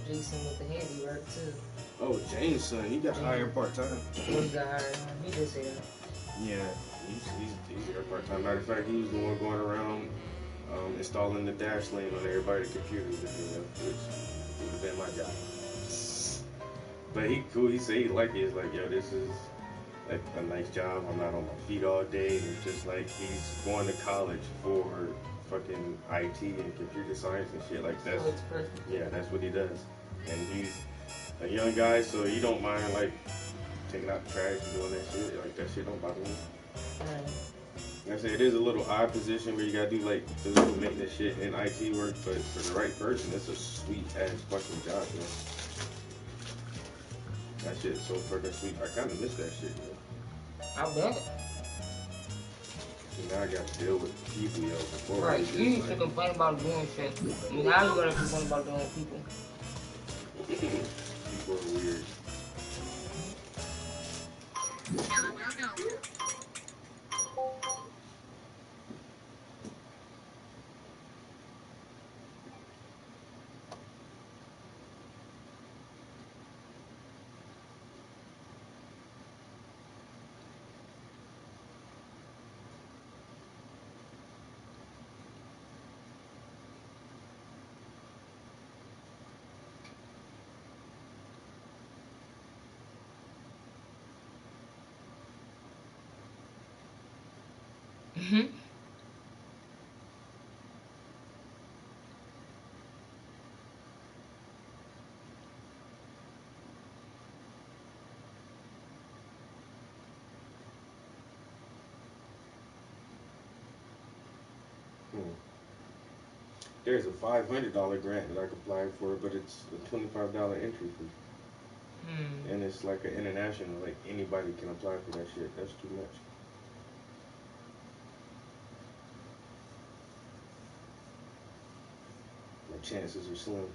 Jason with the handiwork too. Oh, James' son, he got hired part-time. When he got hired, he just say that. Yeah, he's here part-time. Matter of fact, he was the one going around installing the dash lane on everybody's computers, which would have been my job. But he cool. He said he like it. He's like, yo, this is like a nice job. I'm not on my feet all day. And it's just like he's going to college for fucking IT and computer science and shit like that. So it's perfect. Yeah, that's what he does. And he's a young guy, so he don't mind like taking out the trash and doing that shit. Like that shit don't bother me. Right. Like I said, it is a little odd position where you gotta do like physical maintenance shit and IT work, but for the right person, it's a sweet ass fucking job, man. That shit is so fucking sweet. I kinda miss that shit, man. I bet. Now I gotta deal with people, yo. Before Right. it's You used to like, complain about doing shit. Now you gotta complain about doing people. people are weird. Mhm. Hmm. There's a $500 grant that I could apply for, but it's a $25 entry fee. Hmm. And it's like an international, like anybody can apply for that shit. That's too much. My chances are slim.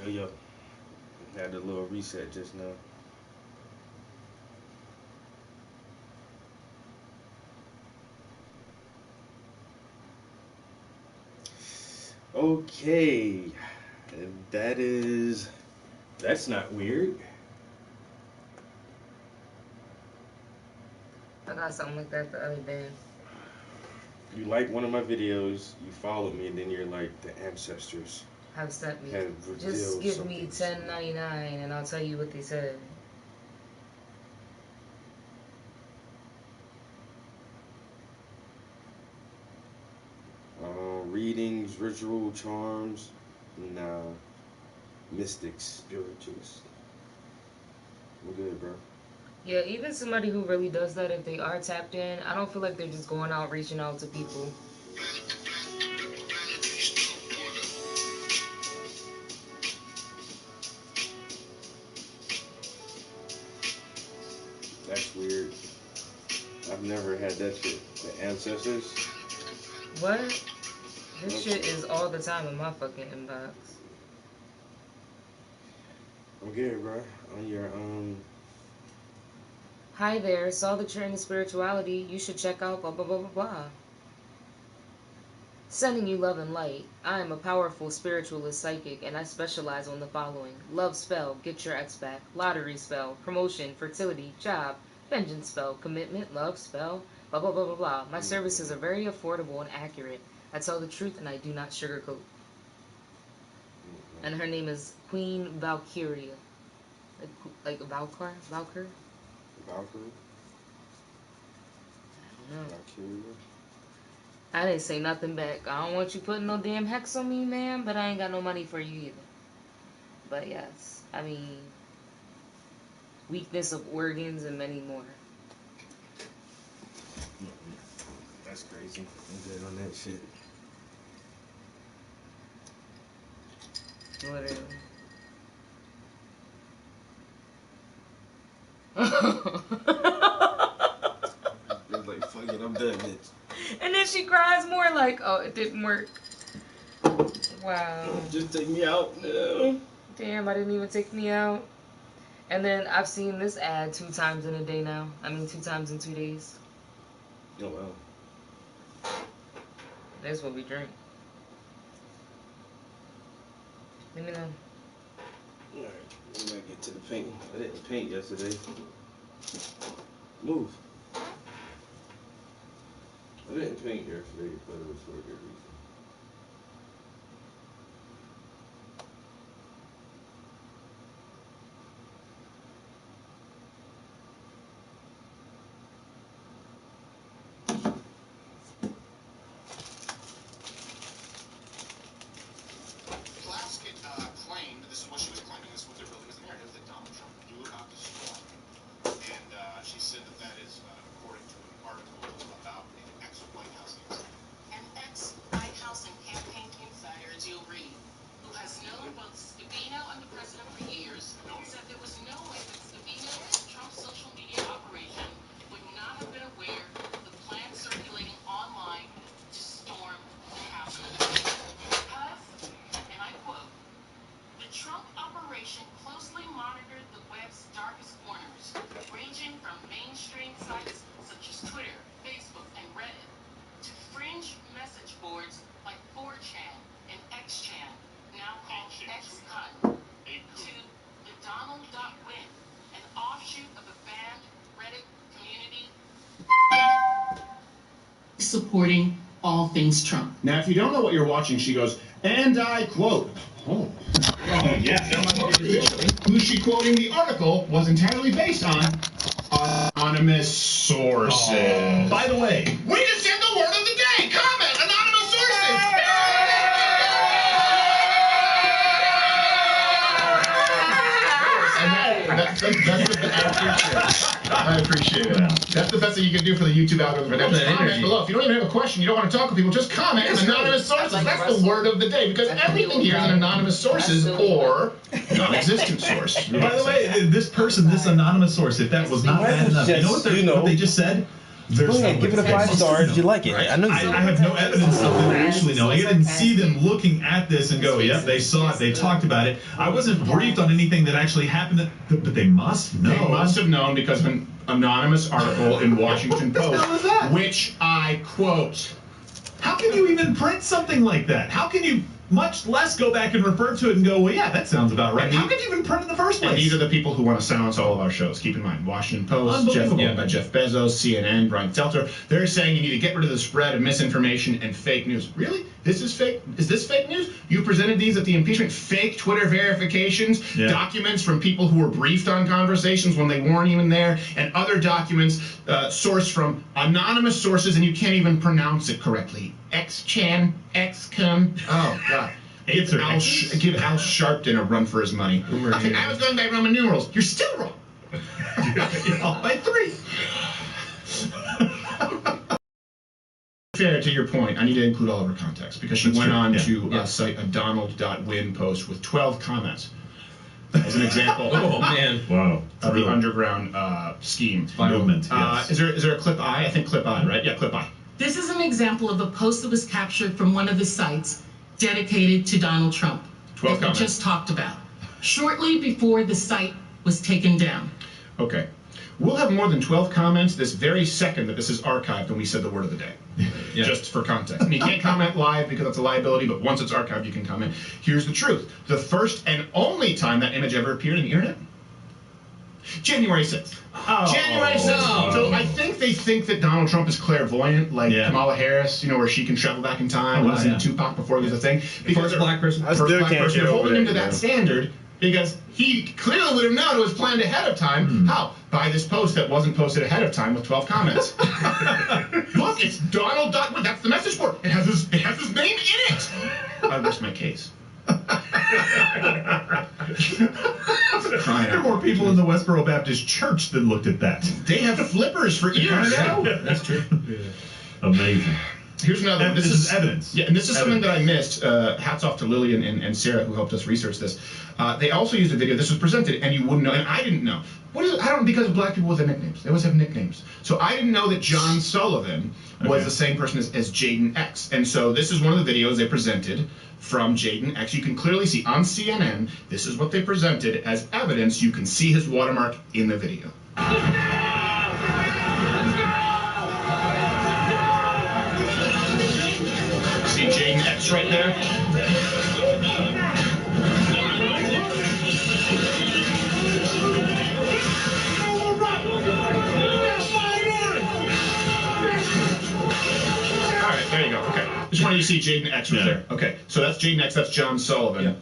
Yo. Had a little reset just now. Okay. That's not weird. I got something like that the other day. You like one of my videos, you follow me, and then you're like, the ancestors Have sent me. have Just revealed give me something. $10.99 and I'll tell you what they said. Readings, ritual charms, nah, mystics, spiritualists. I'm good, bro. Yeah, even somebody who really does that, if they are tapped in, I don't feel like they're just going out reaching out to people. That's weird. I've never had that shit. The ancestors. What? This shit is all the time in my fucking inbox. I'm good, bro. On your Hi there, saw that you're into spirituality. You should check out blah blah blah blah blah. Sending you love and light. I am a powerful spiritualist psychic and I specialize on the following: love spell, get your ex back; lottery spell, promotion, fertility, job; vengeance spell, commitment, love spell, blah blah blah blah blah. My services are very affordable and accurate. I tell the truth and I do not sugarcoat. And her name is Queen Valkyria. Like Valkyr? Valkyr? Valkyrie. No. Valkyria. I didn't say nothing back. I don't want you putting no damn hex on me, man, but I ain't got no money for you either. But yes, I mean, weakness of organs and many more. That's crazy. I'm good on that shit. Literally. It's like, fuck it, I'm done, bitch. And then she cries more like, oh, it didn't work. Wow. Just take me out. No. Damn, I didn't even take me out. And then I've seen this ad 2 times in a day now. I mean, 2 times in 2 days. Oh, wow. That's what we drink. Let me know. Alright, we might get to the painting. I didn't paint yesterday. Move. I didn't paint yesterday, but it was for a good reason. Claimed, this is what she was claiming, this is what they're building as a narrative, that Donald Trump knew about the storm. And she said that that is according to an article about an ex-White House insider. An ex-White House and campaign insider, Jill Reed, who has known both Scavino and the president for years, said there was no way that Scavino and Trump's social media operation would not have been aware of the plan circulating online to storm the Capitol. Because, and I quote, the Trump operation closely monitored the web's darkest corners, ranging from mainstream sites such as Twitter, Facebook, and Reddit, to fringe message boards like 4chan and XChan, now called XCon, to the Donald.win, an offshoot of a banned Reddit community supporting all things Trump. Now, if you don't know what you're watching, she goes, and I quote. Oh. Yeah. Who's she quoting? The article was entirely based on anonymous sources. By the way, We just did the word of the day. Comment, anonymous sources. I appreciate it. That's the best thing you can do for the YouTube algorithm. Now, just comment below. If you don't even have a question, you don't want to talk with people, just comment anonymous sources. That's the word of the day, because everything here is an anonymous sources or non-existent source. by the way, this person, this anonymous source, if that was not bad enough, you know what they just said? Go ahead, give it a 5 stars. You like it? I have no evidence of them actually knowing. I didn't see them looking at this and go, yep, they saw it, they talked about it. I wasn't briefed on anything that actually happened, but they must know. They must have known because of an anonymous article in Washington Post, hell is that? which I quote. How can you even print something like that? How can you, much less go back and refer to it and go, well, yeah, that sounds about right. How can you even print it in the first place? And these are the people who want to silence all of our shows. Keep in mind, Washington Post, Jeff Bezos, CNN, Brian Stelter. They're saying you need to get rid of the spread of misinformation and fake news. Really? This is fake? Is this fake news? You presented these at the impeachment. Fake Twitter verifications, documents from people who were briefed on conversations when they weren't even there, and other documents sourced from anonymous sources, and you can't even pronounce it correctly. XChan, XCom. Oh, God. Give Al Sharpton a run for his money. Okay, I was going by Roman numerals. You're still wrong. You're off by 3. Fair to your point, I need to include all of her context because she went on to cite a Donald.win post with 12 comments as an example. Oh man! Wow. Of the underground scheme. Movement. Yes. Is there a clip I? I think clip I, right? Yeah, clip I. This is an example of a post that was captured from one of the sites dedicated to Donald Trump 12 that we comments. just talked about, shortly before the site was taken down. Okay. We'll have more than 12 comments this very second that this is archived and we said the word of the day. Just for context. And you can't comment live because that's a liability, but once it's archived, you can comment. Here's the truth. The first and only time that image ever appeared on the internet, January 6th. January 6th. So I think they think that Donald Trump is clairvoyant, like Kamala Harris, where she can travel back in time. It was in Tupac before he was a thing. First black person. First black person. They're holding him to that standard because he clearly would have known it was planned ahead of time. How? By this post that wasn't posted ahead of time with 12 comments. Look, it's Donald Duck. That's the message board. It has his name in it. I rest my case. There are more people in the Westboro Baptist Church that looked at that. They have flippers for ears. That's true. Amazing. Here's another one. This is evidence. Yeah, and this is something that I missed. Hats off to Lillian and Sarah who helped us research this. They also used a video. This was presented, and you wouldn't know, and I didn't know. What is it? I don't, because of black people with their nicknames. They always have nicknames. So I didn't know that John Sullivan was the same person as Jaden X. And so this is one of the videos they presented from Jaden X. You can clearly see on CNN, this is what they presented as evidence. You can see his watermark in the video. See Jaden X right there? Alright, there you go. Okay. Just wanted you to see Jaden X right there. Okay. So that's Jaden X, that's John Sullivan. Yeah.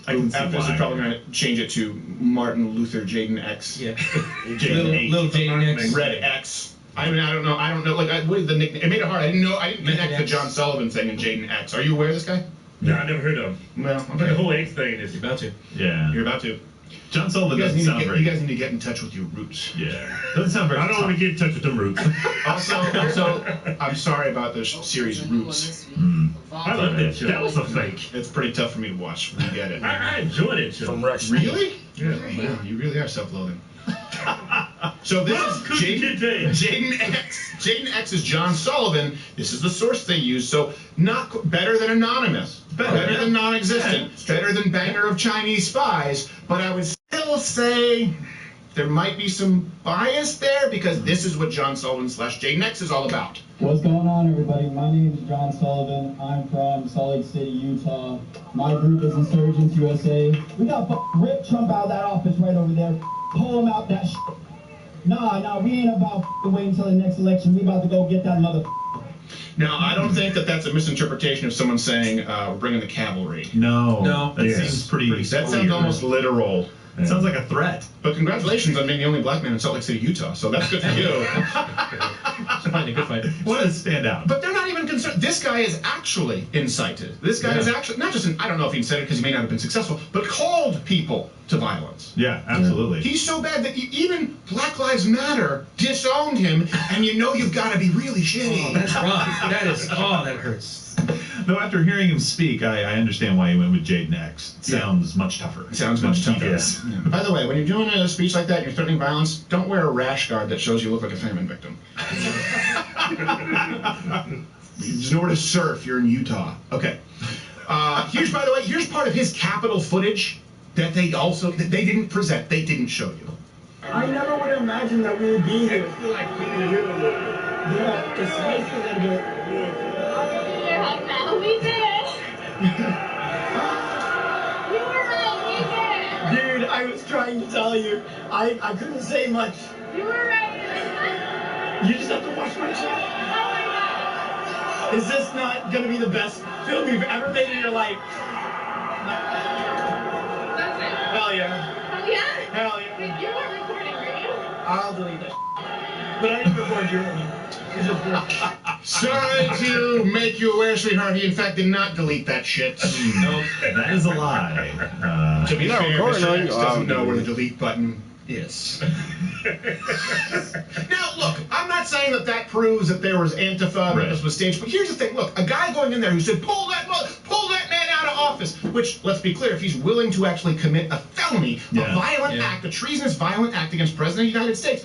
I can see After this, why. they're probably going to change it to Martin Luther Jaden X. Yeah. Jaden Little Jaden X. Red X. I mean, I don't know. Like, what is the nickname? It made it hard. I didn't connect the John Sullivan thing and Jaden X. Are you aware of this guy? No, I never heard of him. Well, But the whole X thing is. You're about to. Yeah. You're about to. John Sullivan You guys, doesn't sound very. you guys need to get in touch with your roots. Yeah. Doesn't sound very. I don't want to get in touch with them roots. Also, I'm sorry about the series Roots. I love that show. That was a fake. It's pretty tough for me to watch. We get it. I enjoyed it show. From Rex. Really? Yeah. Wow, you really are self-loathing. So this is Jaden X. Jaden X is John Sullivan. This is the source they use. So not better than anonymous, better than non-existent, better than banger of Chinese spies. But I would still say there might be some bias there because this is what John Sullivan / Jaden X is all about. What's going on, everybody? My name is John Sullivan. I'm from Salt Lake City, Utah. My group is Insurgents USA. We got rip Trump out of that office right over there. Pull him out that shit. Nah, we ain't about waiting until the next election. We about to go get that mother. Now, I don't think that that's a misinterpretation of someone saying we're bringing the cavalry. No. That Yes. seems pretty. That sounds almost literal. It sounds like a threat. But congratulations on being the only black man in Salt Lake City, Utah. So that's good for you. Fighting a good fight. What a stand out. But they're not even concerned. This guy is actually incited. This guy is actually, not just, I don't know if he said it because he may not have been successful, but called people to violence. Yeah, absolutely. He's so bad that even Black Lives Matter disowned him, and you know you've got to be really shitty. Oh, that's rough. That is. Oh, that hurts. Though after hearing him speak, I understand why he went with Jaden X. It sounds much tougher. It sounds much tougher. Yes. Yeah. By the way, when you're doing a speech like that and you're threatening violence, don't wear a rash guard that shows you look like a famine victim. There's nowhere to surf. You're in Utah. Okay. Here's part of his Capitol footage that they didn't present. They didn't show you. I never would have imagined that we would be here. I feel like being here a little. Yeah, it's nice a little bit. We did it! You were right, we did it! Dude, I was trying to tell you. I couldn't say much. You were right! You just have to watch my channel. Oh my god! Is this not gonna be the best film you've ever made in your life? That's it. Hell yeah. Oh yeah? Hell yeah. Wait, you weren't recording, were you? I'll delete that. But I didn't record your one. It's just work. Sorry to make you aware, sweetheart. He in fact did not delete that shit. Nope, that is a lie. To be You're not fair, recording, Mr. are X you? doesn't know where the delete button is. Now, look, I'm not saying that proves that there was Antifa, that this was staged, but here's the thing. Look, a guy going in there who said, pull that man out of office, which, let's be clear, if he's willing to actually commit a felony, a violent act, a treasonous violent act against the President of the United States,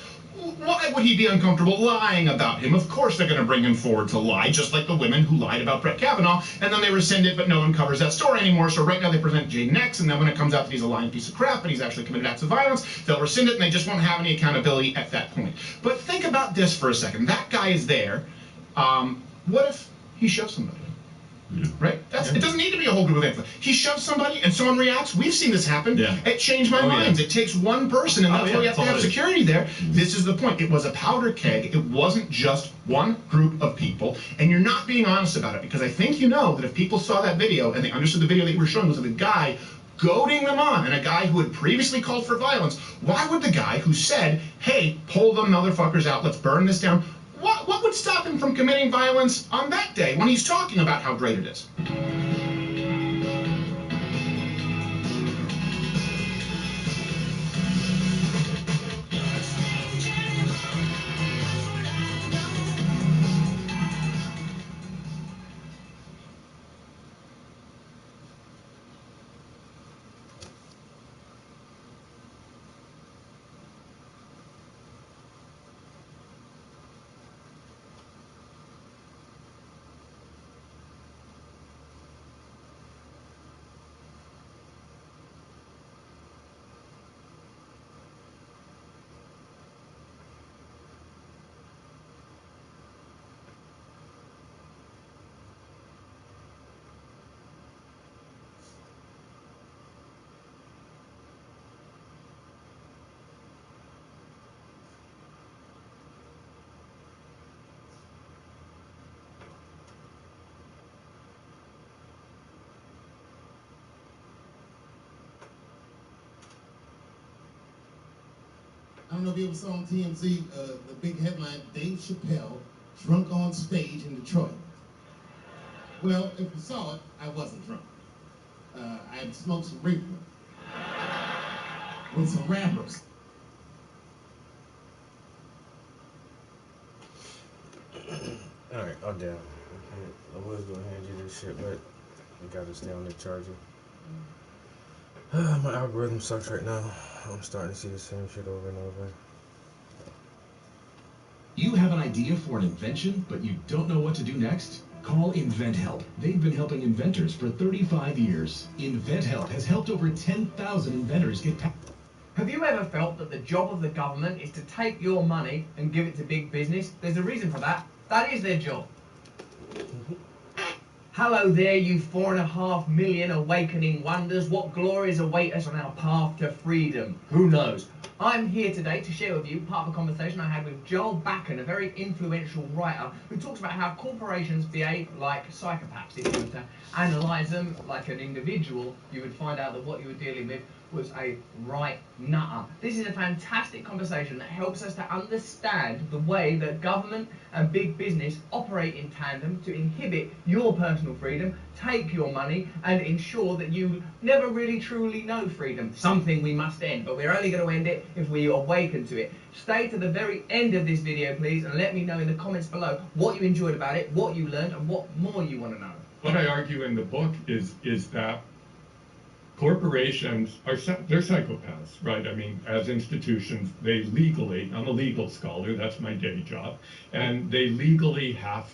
why would he be uncomfortable lying about him? Of course they're going to bring him forward to lie, just like the women who lied about Brett Kavanaugh, and then they rescind it, but no one covers that story anymore. So right now they present Jaden X, and then when it comes out that he's a lying piece of crap and he's actually committed acts of violence, they'll rescind it, and they just won't have any accountability at that point. But think about this for a second. That guy is there. What if he shoves somebody? Right? It doesn't need to be a whole group of info. He shoves somebody and someone reacts. We've seen this happen. It changed my mind. It takes one person, and that's why you have to have security there. This is the point. It was a powder keg. It wasn't just one group of people, and you're not being honest about it, because I think you know that if people saw that video and they understood the video that you were showing was of a guy goading them on, and a guy who had previously called for violence, why would the guy who said, hey, pull them motherfuckers out, let's burn this down, what would stop him from committing violence on that day when he's talking about how great it is? I don't know if you ever saw on TMZ the big headline, Dave Chappelle drunk on stage in Detroit. Well, if you saw it, I wasn't drunk. I had smoked some reefer with some rappers. Alright, I'm down. I was gonna hand you this shit, but I gotta stay on the charger. My algorithm sucks right now. I'm starting to see the same shit over and over. You have an idea for an invention, but you don't know what to do next? Call InventHelp. They've been helping inventors for 35 years. InventHelp has helped over 10,000 inventors get past. Have you ever felt that the job of the government is to take your money and give it to big business? There's a reason for that. That is their job. Hello there, you 4.5 million awakening wonders. What glories await us on our path to freedom? Who knows? I'm here today to share with you part of a conversation I had with Joel Bakan, a very influential writer, who talks about how corporations behave like psychopaths. If you were to analyse them like an individual, you would find out that what you were dealing with was a right nutter. This is a fantastic conversation that helps us to understand the way that government and big business operate in tandem to inhibit your personal freedom, take your money, and ensure that you never really truly know freedom. Something we must end, but we're only going to end it if we awaken to it. Stay to the very end of this video, please, and let me know in the comments below what you enjoyed about it, what you learned, and what more you want to know. What I argue in the book is that corporations they're psychopaths, right? I mean, as institutions, they legally, I'm a legal scholar, that's my day job, and they legally have